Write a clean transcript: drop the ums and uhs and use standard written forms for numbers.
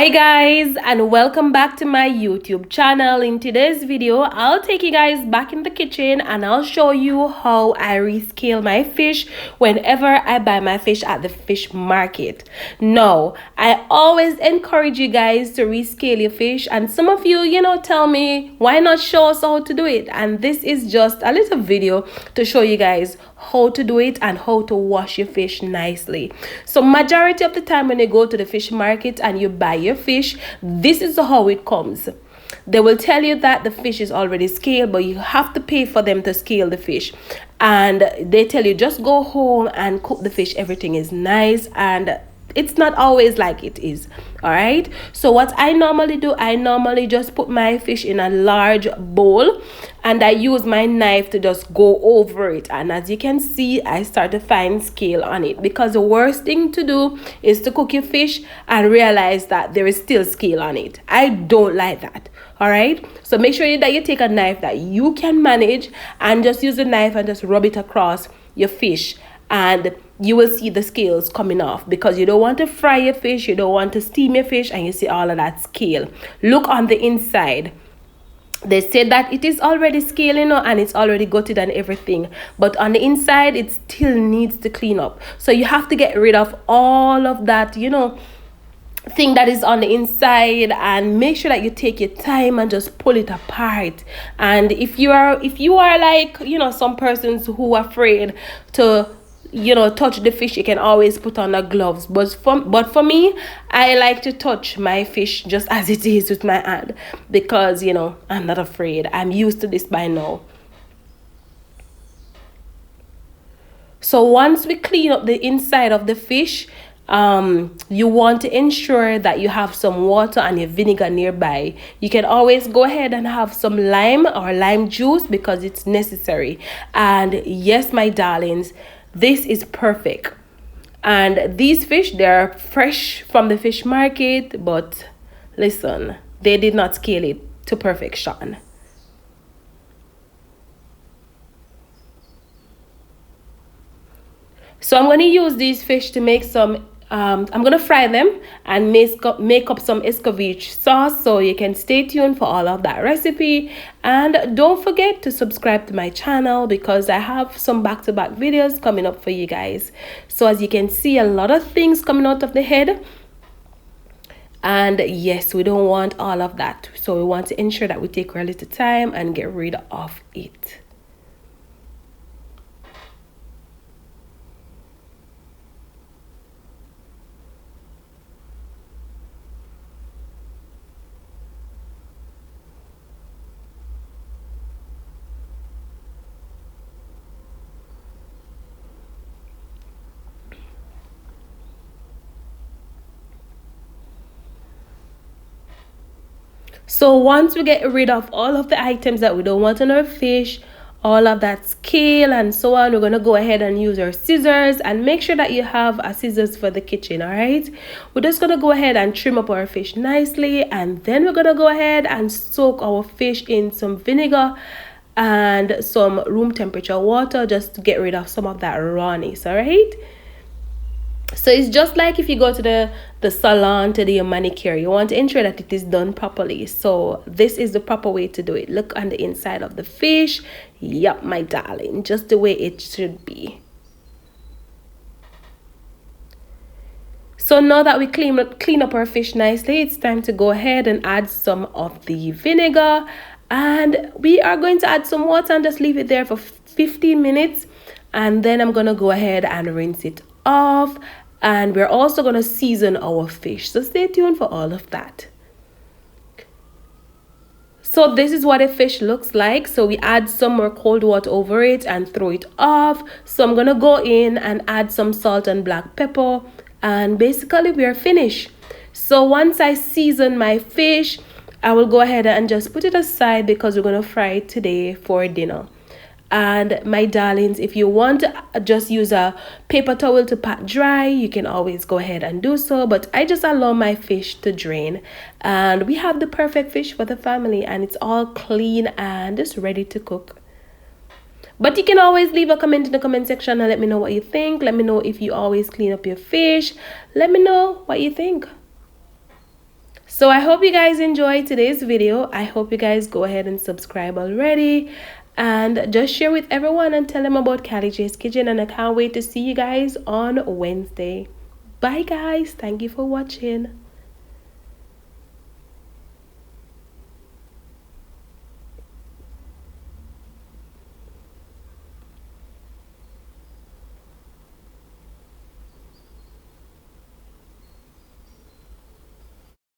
Hi guys, and welcome back to my YouTube channel. In today's video, I'll take you guys back in the kitchen and I'll show you how I rescale my fish whenever I buy my fish at the fish market. Now, I always encourage you guys to rescale your fish, and some of you, tell me why not show us how to do it. And this is just a little video to show you guys how to do it and how to wash your fish nicely. So majority of the time when you go to the fish market and you buy your fish, this is how it comes. They will tell you that the fish is already scaled, but you have to pay for them to scale the fish. And they tell you just go home and cook the fish, everything is nice, and it's not always like it is. All right, so what I normally do, I normally just put my fish in a large bowl and I use my knife to just go over it, and as you can see, I start to find scale on it, because the worst thing to do is to cook your fish and realize that there is still scale on it. I don't like that. All right, so make sure that you take a knife that you can manage and just use the knife and just rub it across your fish, and you will see the scales coming off, because you don't want to fry your fish, you don't want to steam your fish, and you see all of that scale. Look on the inside. They said that it is already scaled, and it's already gutted and everything, but on the inside it still needs to clean up. So you have to get rid of all of that, thing that is on the inside, and make sure that you take your time and just pull it apart. And if you are like some persons who are afraid to touch the fish, you can always put on the gloves, but for me, I like to touch my fish just as it is with my hand, because I'm not afraid. I'm used to this by now. So once we clean up the inside of the fish, you want to ensure that you have some water and your vinegar nearby. You can always go ahead and have some lime or lime juice, because it's necessary. And yes, my darlings, this is perfect. And these fish, they're fresh from the fish market, but listen, they did not scale it to perfection. So I'm going to use these fish to make some I'm going to fry them and make up some escovitch sauce. So you can stay tuned for all of that recipe, and don't forget to subscribe to my channel, because I have some back-to-back videos coming up for you guys. So as you can see, a lot of things coming out of the head, and yes, we don't want all of that, so we want to ensure that we take a little time and get rid of it. So once we get rid of all of the items that we don't want on our fish, all of that scale and so on, we're going to go ahead and use our scissors, and make sure that you have a scissors for the kitchen. All right, we're just going to go ahead and trim up our fish nicely, and then we're going to go ahead and soak our fish in some vinegar and some room temperature water, just to get rid of some of that rawness. All right, so it's just like if you go to the salon to do your manicure, you want to ensure that it is done properly. So this is the proper way to do it. Look on the inside of the fish. Yep, my darling, just the way it should be. So now that we clean up our fish nicely, it's time to go ahead and add some of the vinegar, and we are going to add some water and just leave it there for 15 minutes, and then I'm going to go ahead and rinse it off. And we're also going to season our fish, so stay tuned for all of that. So this is what a fish looks like. So we add some more cold water over it and throw it off. So I'm going to go in and add some salt and black pepper, and basically we are finished. So once I season my fish, I will go ahead and just put it aside, because we're going to fry it today for dinner. And my darlings, if you want to just use a paper towel to pat dry, you can always go ahead and do so, but I just allow my fish to drain, and we have the perfect fish for the family, and it's all clean and just ready to cook. But you can always leave a comment in the comment section and let me know what you think. Let me know if you always clean up your fish. Let me know what you think. So I hope you guys enjoyed today's video. I hope you guys go ahead and subscribe already and just share with everyone and tell them about Callie J's Kitchen, and I can't wait to see you guys on Wednesday. Bye guys, thank you for watching.